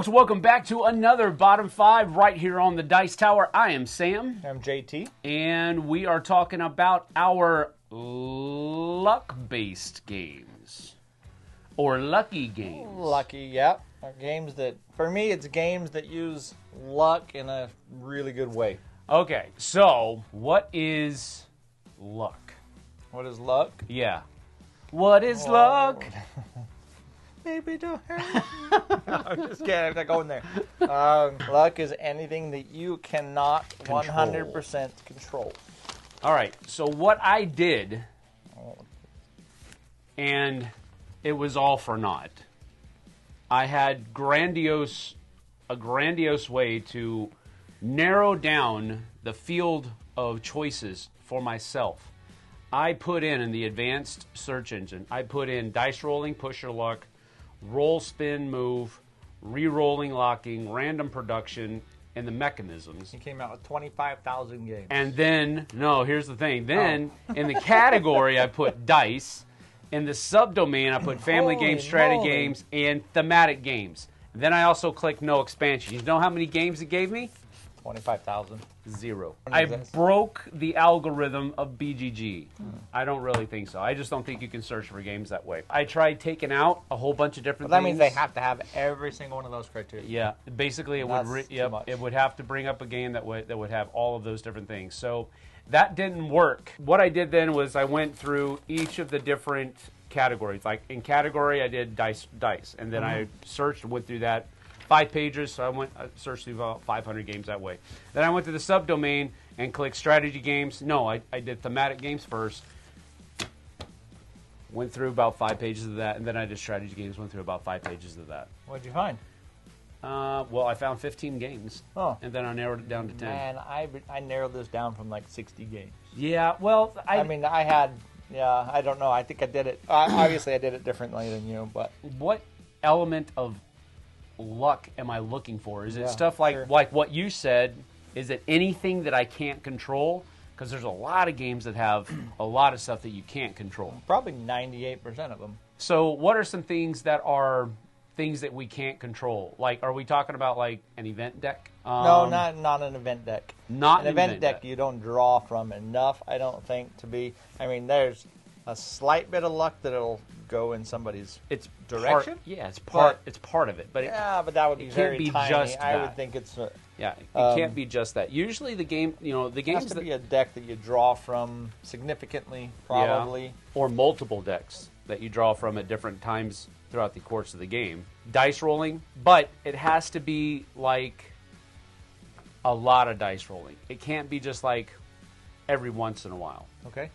folks, welcome back to another Bottom 5 right here on the Dice Tower. I am Sam. I'm JT. And we are talking about our luck-based games. Or lucky games. Lucky, yep. Games that, for me, it's games that use luck in a really good way. Okay, so what is luck? What is luck? Yeah. What is luck? Baby, don't hurt. I'm just kidding. I'm not going there. Luck is anything that you cannot 100% control. All right. So what I did, and it was all for naught. I had a grandiose way to narrow down the field of choices for myself. I put in the advanced search engine, I put in dice rolling, push your luck, roll, spin, move, re-rolling, locking, random production, and the mechanisms. He came out with 25,000 games. And then, no, here's the thing. Then, in the category, I put dice. In the subdomain, I put family games, strategy games, and thematic games. Then I also clicked no expansion. You know how many games it gave me? 25,000. 0. I broke the algorithm of BGG. I don't really think so. I just don't think you can search for games that way. I tried taking out a whole bunch of different things. That means they have to have every single one of those criteria. Yeah, basically it would have to bring up a game that would have all of those different things. So that didn't work. What I did then was I went through each of the different categories. Like in category, I did dice, and then I searched and went through that. 5 pages, so I searched through about 500 games that way. Then I went to the subdomain and clicked strategy games. No, I did thematic games first. Went through about 5 pages of that, and then I did strategy games, went through about 5 pages of that. What'd you find? Well, I found 15 games, and then I narrowed it down to 10. Man, I narrowed this down from like 60 games. Yeah, well, I don't know. I think I did it. Obviously, I did it differently than you, but what element of luck am I looking for? Is it stuff like what you said? Is it anything that I can't control? Because there's a lot of games that have a lot of stuff that you can't control. Probably 98% of them. So what are some things that are things that we can't control? Like, are we talking about like an event deck? No, not an event deck. Not an event deck. You don't draw from enough, I don't think, to be. I mean, there's a slight bit of luck that it'll go in somebody's direction. It's part of it. But but that would be very tiny. Just I would think it's it can't be just that. Usually the games has to be a deck that you draw from significantly, probably, or multiple decks that you draw from at different times throughout the course of the game. Dice rolling, but it has to be like a lot of dice rolling. It can't be just like every once in a while. Okay.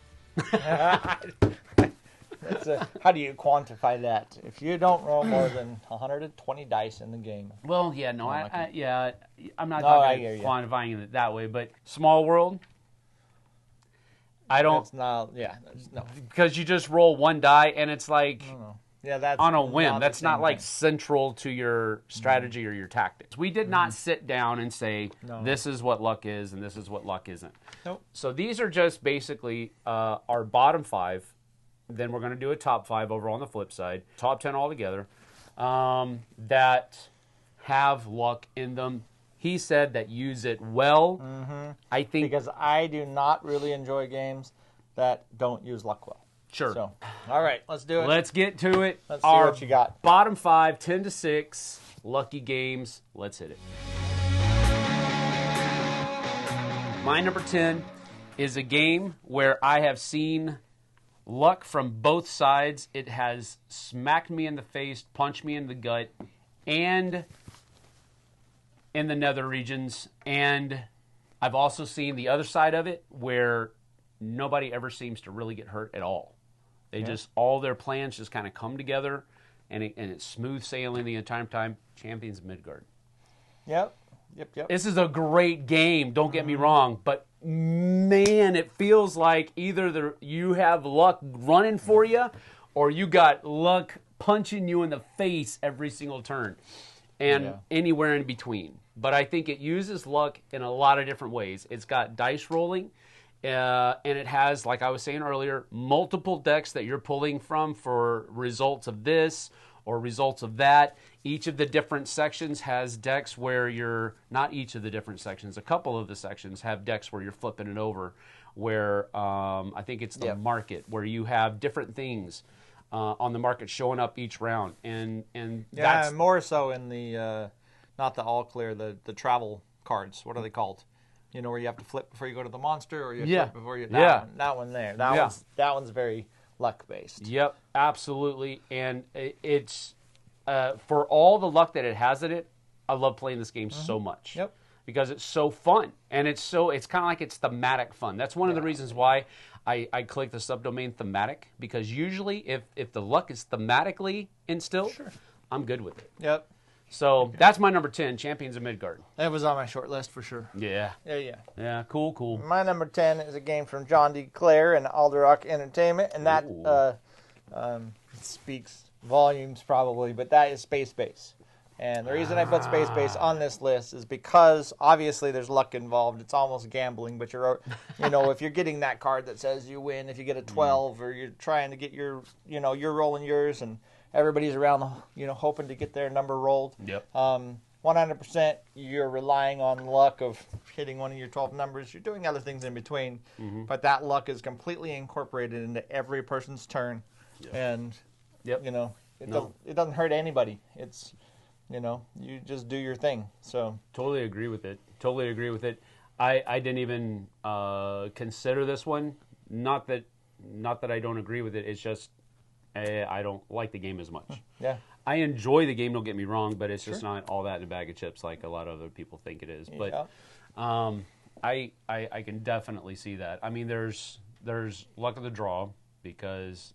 How do you quantify that? If you don't roll more than 120 dice in the game. Well, yeah, no, I'm not quantifying it that way, but Small World, I don't. It's not, no. Because you just roll one die, and it's like that's on a whim. That's not like central to your strategy or your tactics. We did not sit down and say, this is what luck is, and this is what luck isn't. Nope. So these are just basically our bottom 5. Then we're going to do a top 5 over on the flip side. Top 10 altogether that have luck in them. He said that use it well. I think because I do not really enjoy games that don't use luck well. Sure. So, all right, let's do it. Let's get to it. Let's see what you got. Bottom 5, 10 to 6, lucky games. Let's hit it. My number 10 is a game where I have seen luck from both sides. It has smacked me in the face, punched me in the gut, and in the nether regions. And I've also seen the other side of it where nobody ever seems to really get hurt at all. They just, all their plans just kind of come together, and it's smooth sailing the entire time. Champions of Midgard. Yep. This is a great game, don't get me wrong, but man, it feels like either you have luck running for you, or you got luck punching you in the face every single turn, and anywhere in between. But I think it uses luck in a lot of different ways. It's got dice rolling, and it has, like I was saying earlier, multiple decks that you're pulling from for results of this, or results of that. Each of the different sections has decks where not each of the different sections, a couple of the sections have decks where you're flipping it over, where I think it's the market, where you have different things on the market showing up each round. And that's more so in the, not the all clear, the travel cards. What are they called? You know, where you have to flip before you go to the monster, or you flip before you. That one there. That one's very luck based. Yep, absolutely. And it's for all the luck that it has in it, I love playing this game so much. Yep. Because it's so fun, and it's kind of like it's thematic fun. That's one of the reasons why I click the subdomain thematic, because usually if the luck is thematically instilled, I'm good with it. Yep. So that's my number 10, Champions of Midgard. That was on my short list for sure. Yeah. Yeah. Cool. My number 10 is a game from John D. Clare and Alderock Entertainment, and that speaks volumes probably, but that is Space Base. And the reason I put Space Base on this list is because obviously there's luck involved. It's almost gambling, but if you're getting that card that says you win, if you get a 12, or you're trying to get you're rolling yours, and everybody's around, hoping to get their number rolled. Yep. 100% you're relying on luck of hitting one of your 12 numbers. You're doing other things in between, but that luck is completely incorporated into every person's turn. Yep. And, it doesn't hurt anybody. It's, you just do your thing. So Totally agree with it. I didn't even consider this one. Not that I don't agree with it. It's just I don't like the game as much. Yeah. I enjoy the game, don't get me wrong, but it's just not all that in a bag of chips like a lot of other people think it is. But I can definitely see that. I mean, there's luck of the draw, because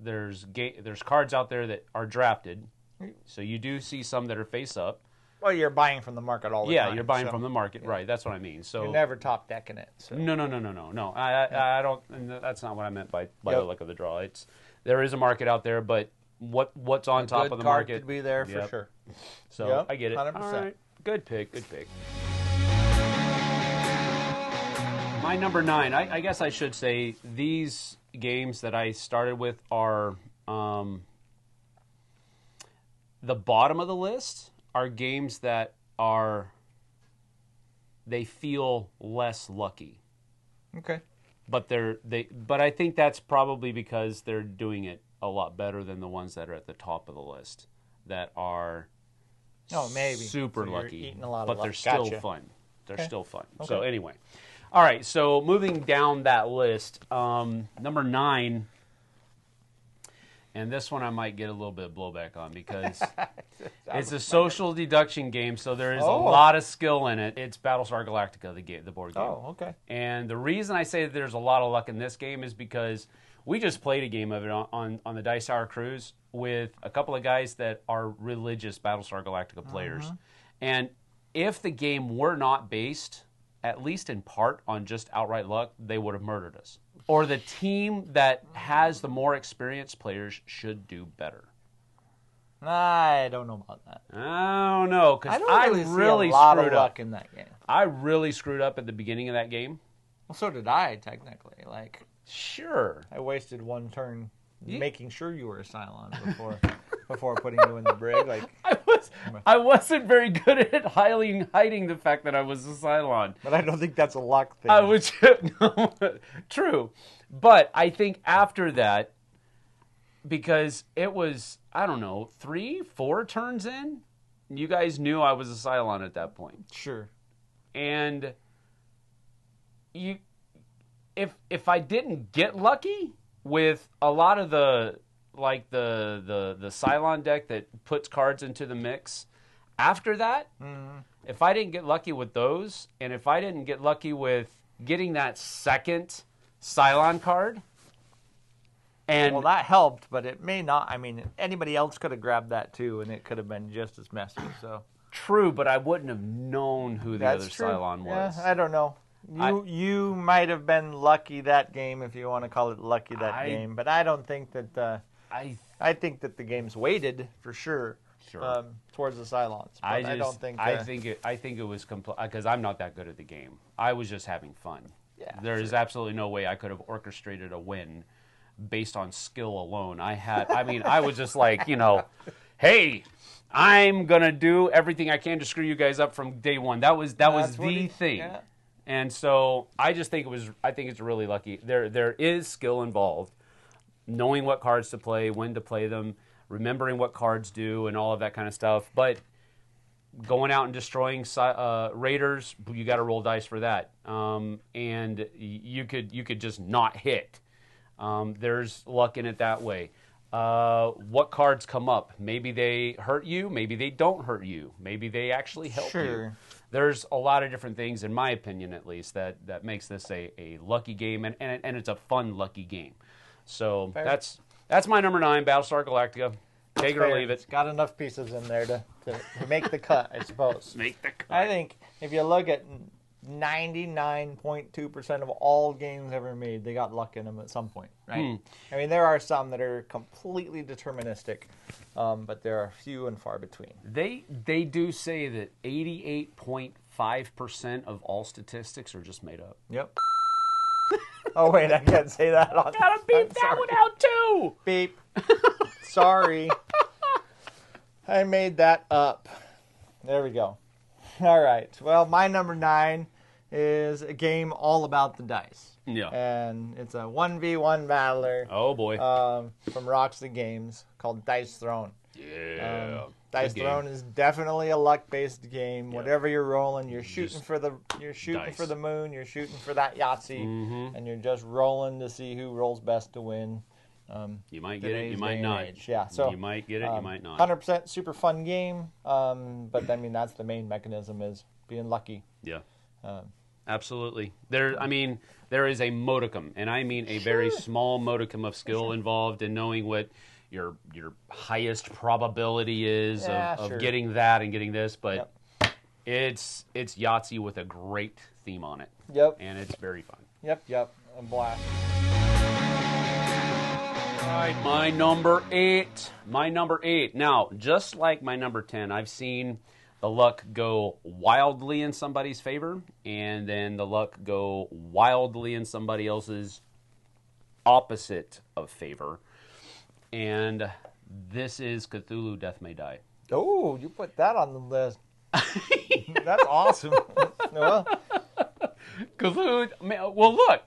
there's cards out there that are drafted. So you do see some that are face up. Well, you're buying from the market all the time. Yeah, you're buying from the market, right? That's what I mean. So you're never top decking it. So. No. I don't. That's not what I meant by the luck of the draw. There is a market out there, but what's on top of the market could be there for sure. So I get it. 100%. All right. Good pick. My number 9. I guess I should say these games that I started with are the bottom of the list are games that they feel less lucky. Okay. But but I think that's probably because they're doing it a lot better than the ones that are at the top of the list that are super lucky, but they're still fun. They're still fun. Okay. So anyway, all right. So moving down that list, number 9. And this one I might get a little bit of blowback on because it's a social deduction game, so there is a lot of skill in it. It's Battlestar Galactica, the board game. Oh, okay. And the reason I say that there's a lot of luck in this game is because we just played a game of it on the Dice Tower Cruise with a couple of guys that are religious Battlestar Galactica players. And if the game were not based, at least in part, on just outright luck, they would have murdered us. Or the team that has the more experienced players should do better. I don't know about that. I don't know, because I really see a lot screwed of luck up in that game. I really screwed up at the beginning of that game. Well, so did I, technically. Sure. I wasted one turn making sure you were a Cylon before putting you in the brig. I wasn't very good at hiding the fact that I was a Cylon. But I don't think that's a luck thing. True. But I think after that, because it was, 3-4 turns in, you guys knew I was a Cylon at that point. Sure. And if I didn't get lucky with a lot of the Cylon deck that puts cards into the mix, after that, if I didn't get lucky with those, and if I didn't get lucky with getting that second Cylon card, well, that helped, but it may not. I mean, anybody else could have grabbed that too, and it could have been just as messy. So true, but I wouldn't have known who the other Cylon was. Yeah, I don't know. You might have been lucky that game, if you want to call it lucky game, but I don't think that. I think that the game's weighted for sure. Towards the Cylons. But I don't think. I think it was because I'm not that good at the game. I was just having fun. Yeah, there is absolutely no way I could have orchestrated a win based on skill alone. I was just like, hey, I'm going to do everything I can to screw you guys up from day one. That was the thing. Yeah. And so I just think it's really lucky. There is skill involved, knowing what cards to play, when to play them, remembering what cards do, and all of that kind of stuff. But going out and destroying raiders, you got to roll dice for that. And you could just not hit. There's luck in it that way. What cards come up? Maybe they hurt you. Maybe they don't hurt you. Maybe they actually help you. There's a lot of different things, in my opinion at least, that makes this a lucky game, and it's a fun lucky game. So that's my number 9, Battlestar Galactica. Take it or leave it. It's got enough pieces in there to make the cut, I suppose. Make the cut. I think if you look at 99.2% of all games ever made, they got luck in them at some point, right? I mean, there are some that are completely deterministic, but there are few and far between. They do say that 88.5% of all statistics are just made up. Yep. Oh, wait, I can't say that on... Gotta beep that one out, too! Beep. Sorry. I made that up. There we go. All right. Well, my number 9 is a game all about the dice. Yeah. And it's a 1v1 battler. Oh, boy. From Roxy Games called Dice Throne. Yeah. Dice Throne is definitely a luck-based game. Yep. Whatever you're rolling, you're shooting Just for the moon, you're shooting for that Yahtzee, and you're just rolling to see who rolls best to win. You might get it, you might not. Yeah, so you might get it, you might not. 100% super fun game, but I mean that's the main mechanism is being lucky. Yeah, absolutely. There is a modicum, and I mean a very small modicum of skill involved in knowing what your highest probability is of getting that and getting this, but it's Yahtzee with a great theme on it. Yep, and it's very fun. Yep, a blast. Right, my number 8. Now, just like my number 10, I've seen the luck go wildly in somebody's favor, and then the luck go wildly in somebody else's opposite of favor. And this is Cthulhu Death May Die. Oh, you put that on the list. That's awesome. Well, Cthulhu, well, look.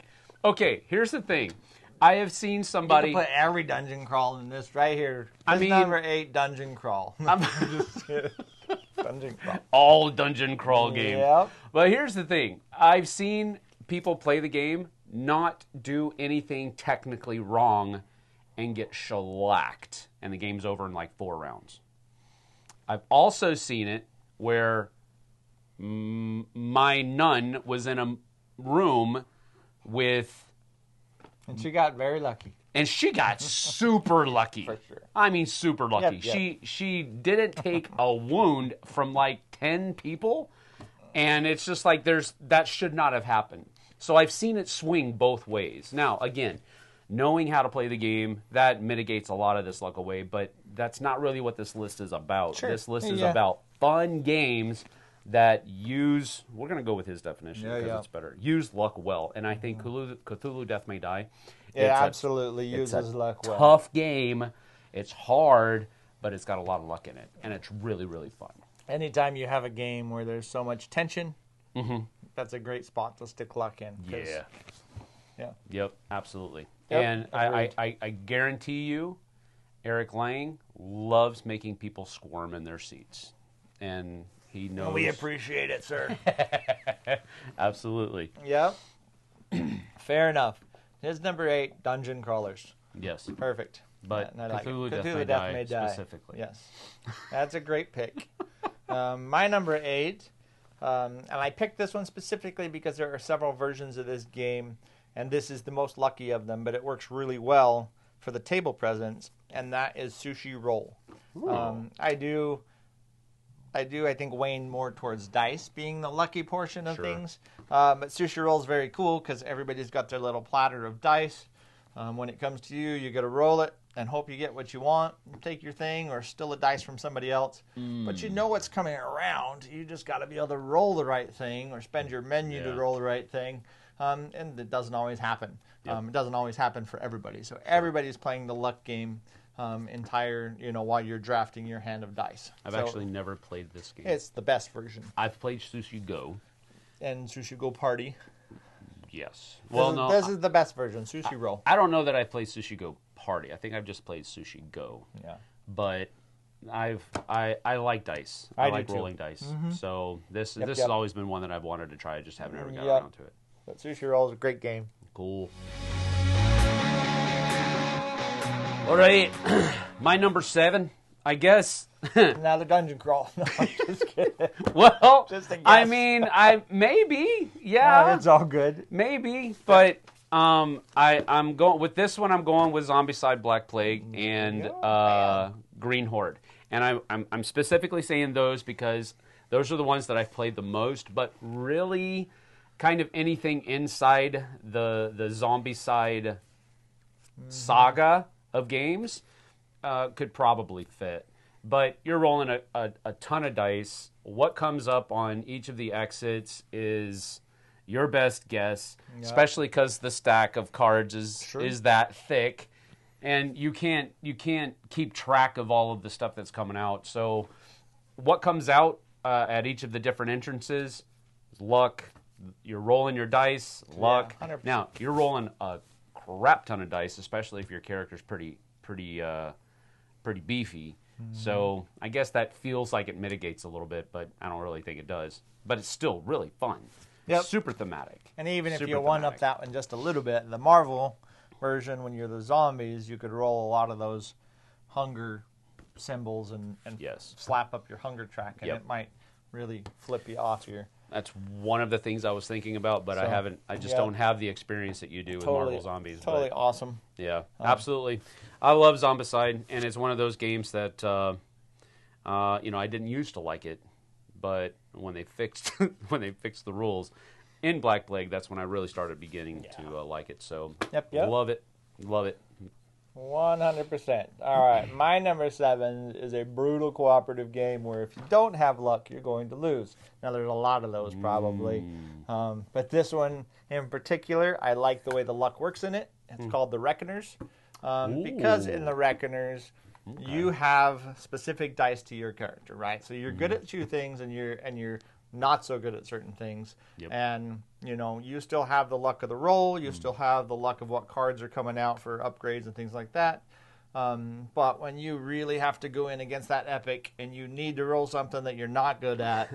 Okay, here's the thing. I have seen somebody... You can put every dungeon crawl in this right here. Number 8, Dungeon Crawl. Dungeon Crawl. All Dungeon Crawl games. Yep. But here's the thing. I've seen people play the game, not do anything technically wrong, and get shellacked, and the game's over in like 4 rounds. I've also seen it where my nun was in a room with... And she got very lucky. And she got super lucky. For sure. I mean, super lucky. Yep. She didn't take a wound from like 10 people, and it's just like that should not have happened. So I've seen it swing both ways. Now, again, knowing how to play the game, that mitigates a lot of this luck away, but that's not really what this list is about. Sure. This list is about fun games that use, we're going to go with his definition because it's better, use luck well. And I think Cthulhu Death May Die. It absolutely uses luck well. Tough game. It's hard, but it's got a lot of luck in it. And it's really, really fun. Anytime you have a game where there's so much tension, that's a great spot to stick luck in. Yeah. Yep, absolutely. Yep, and I guarantee you, Eric Lang loves making people squirm in their seats. And... he knows. We appreciate it, sir. Absolutely. Yep. Fair enough. His number 8, Dungeon Crawlers. Yes. Perfect. But Cthulhu Death May Die specifically. Yes. That's a great pick. My number 8, and I picked this one specifically because there are several versions of this game, and this is the most lucky of them, but it works really well for the table presence, and that is Sushi Roll. I think, weighing more towards dice being the lucky portion of things. But Sushi Roll is very cool because everybody's got their little platter of dice. When it comes to you, you got to roll it and hope you get what you want. Take your thing or steal a dice from somebody else. But you know what's coming around. You just got to be able to roll the right thing or spend your menu to roll the right thing. And it doesn't always happen. It doesn't always happen for everybody. So everybody's playing the luck game. entire, while you're drafting your hand of dice. I've actually never played this game. It's the best version. I've played Sushi Go. And Sushi Go Party. Yes. This is the best version, Sushi Roll. I don't know that I played Sushi Go Party. I think I've just played Sushi Go. Yeah. But I like dice. I like rolling dice. Mm-hmm. So this has always been one that I've wanted to try. I just haven't ever got around to it. But Sushi Roll is a great game. Cool. All right. My number 7, I guess. Another dungeon crawl. No, I'm just kidding. Well, just a guess. I mean, maybe, yeah. It's all good. Maybe, but I'm going with this one. I'm going with Zombicide, Black Plague, and Green Horde, and I'm specifically saying those because those are the ones that I've played the most. But really, kind of anything inside the Zombicide saga of games could probably fit. But you're rolling a ton of dice. What comes up on each of the exits is your best guess, especially because the stack of cards is that thick, and you can't keep track of all of the stuff that's coming out. So what comes out at each of the different entrances is luck. You're rolling your dice, luck. Yeah, now you're rolling a crap ton of dice, especially if your character's pretty beefy. So I guess that feels like it mitigates a little bit, but I don't really think it does. But it's still really fun. Yep. Super thematic. And even if you one-up that one just a little bit, the Marvel version, when you're the zombies, you could roll a lot of those hunger symbols and slap up your hunger track, and it might really flip you off your... That's one of the things I was thinking about, but I just don't have the experience that you do with Marvel Zombies. Totally awesome. Yeah, absolutely. I love Zombicide, and it's one of those games that, I didn't used to like it, but when they fixed the rules in Black Plague, that's when I really started beginning to like it. So love it. 100%. All right, my number 7 is a brutal cooperative game where if you don't have luck, you're going to lose. Now, there's a lot of those probably, but this one in particular, I like the way the luck works in it. It's called the Reckoners, because in the Reckoners, you have specific dice to your character, right? So you're good at 2 things, and you're not so good at certain things. Yep. And, you still have the luck of the roll. You still have the luck of what cards are coming out for upgrades and things like that. But when you really have to go in against that epic and you need to roll something that you're not good at,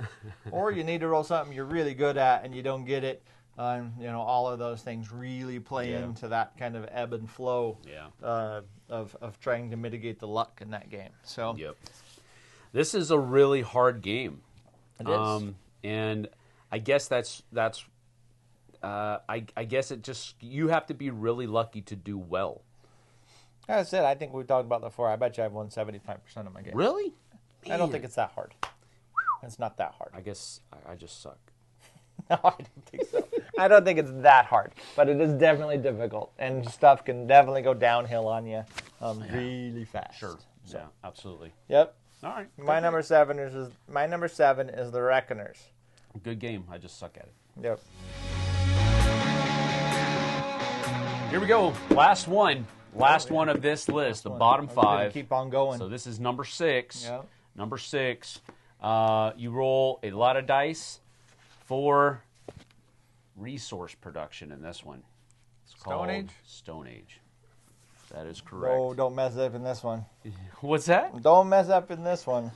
or you need to roll something you're really good at and you don't get it, all of those things really play into that kind of ebb and flow of trying to mitigate the luck in that game. So, this is a really hard game. It is. And I guess I guess it just, you have to be really lucky to do well. Like I said, I think we talked about that before. I bet you I've won 75% of my games. Really? Man. I don't think it's that hard. It's not that hard. I guess I just suck. No, I don't think so. I don't think it's that hard, but it is definitely difficult, and stuff can definitely go downhill on you really fast. Sure. So. Yeah, absolutely. Yep. All right. My number 7 is the Reckoners. Good game. I just suck at it. Yep. Here we go. Last one of this list. The bottom 5. Keep on going. So this is number 6. Yep. Number 6. You roll a lot of dice for resource production in this one. It's called Stone Age. That is correct. Oh, don't mess up in this one. What's that? Don't mess up in this one.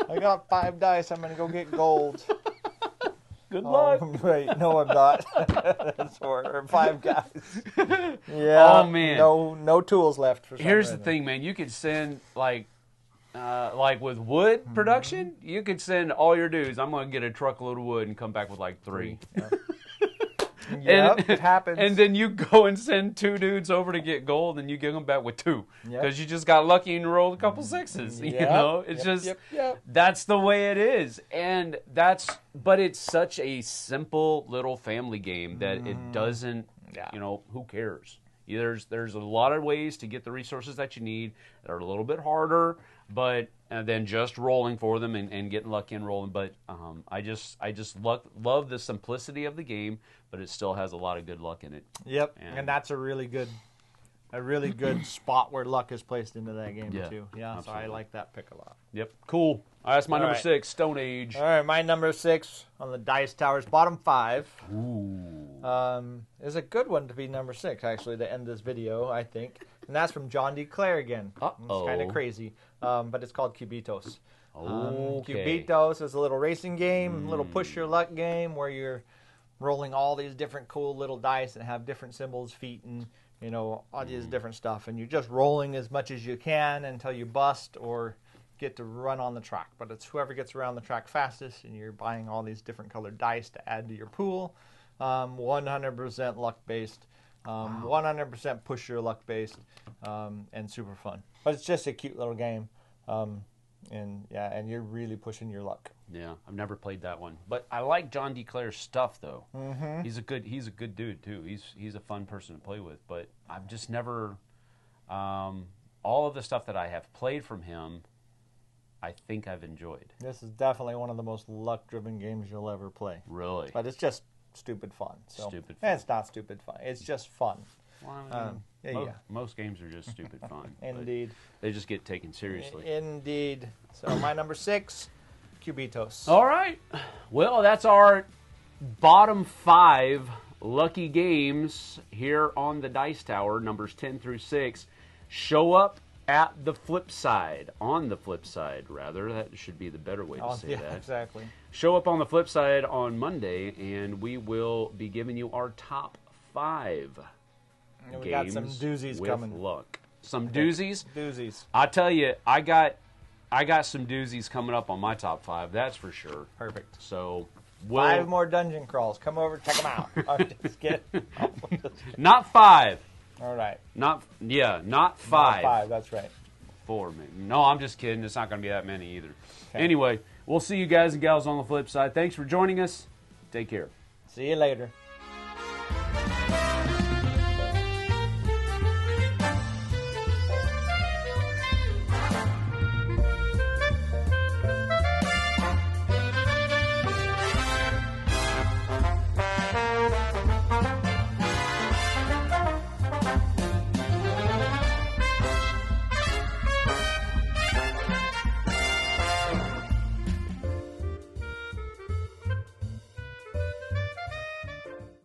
I got 5 dice. I'm going to go get gold. Good luck. Wait, no, I'm not. That's 4 or 5 guys. Yeah. Oh, man. No tools left for some Here's the reason. thing, man. You could send, like with wood production, you could send all your dudes, I'm going to get a truckload of wood and come back with like 3. Yep, it happens. And then you go and send 2 dudes over to get gold, and you get them back with 2 because you just got lucky and rolled a couple 6s. You know, it's that's the way it is, and but it's such a simple little family game that it doesn't. Who cares? There's a lot of ways to get the resources that you need that are a little bit harder, but than just rolling for them and getting lucky and rolling. But I just love the simplicity of the game, but it still has a lot of good luck in it. Yep, and that's a really good a really good spot where luck is placed into that game too. Yeah, absolutely. so I like that pick a lot. Yep, cool. All right, that's my All number right. 6, Stone Age. All right, my number 6 on the Dice Tower's bottom 5. Ooh. Is a good one to be number 6, actually, to end this video, I think. And that's from John D. Clare again. Uh-oh. It's kind of crazy, but it's called Cubitos. Okay. Cubitos is a little racing game, a little push your luck game where you're rolling all these different cool little dice that have different symbols, feet, and all these different stuff. And you're just rolling as much as you can until you bust or get to run on the track. But it's whoever gets around the track fastest, and you're buying all these different colored dice to add to your pool. 100% luck based, 100% push your luck based, and super fun. But it's just a cute little game. And you're really pushing your luck. Yeah, I've never played that one, but I like John D. Clare's stuff though. Mm-hmm. He's a good dude too. He's a fun person to play with. But I've just never all of the stuff that I have played from him, I think I've enjoyed. This is definitely one of the most luck-driven games you'll ever play. Really, but it's just stupid fun. So. Stupid fun. It's not stupid fun. It's just fun. Well, most games are just stupid fun. Indeed. They just get taken seriously. Indeed. So my number 6, Cubitos. All right. Well, that's our bottom 5 lucky games here on the Dice Tower, numbers 10 through 6. Show up at the flip side, on the flip side, rather. That should be the better way to say that. Exactly. Show up on the flip side on Monday, and we will be giving you our top 5 And we games got some doozies with coming. luck. Some doozies? Doozies. I tell you, I got some doozies coming up on my top 5, that's for sure. Perfect. So, 5 more dungeon crawls. Come over, check them out. I'm just kidding. Not 5. All right. Not 5. Not 5, that's right. 4, maybe. No, I'm just kidding. It's not going to be that many either. Okay. Anyway, we'll see you guys and gals on the flip side. Thanks for joining us. Take care. See you later.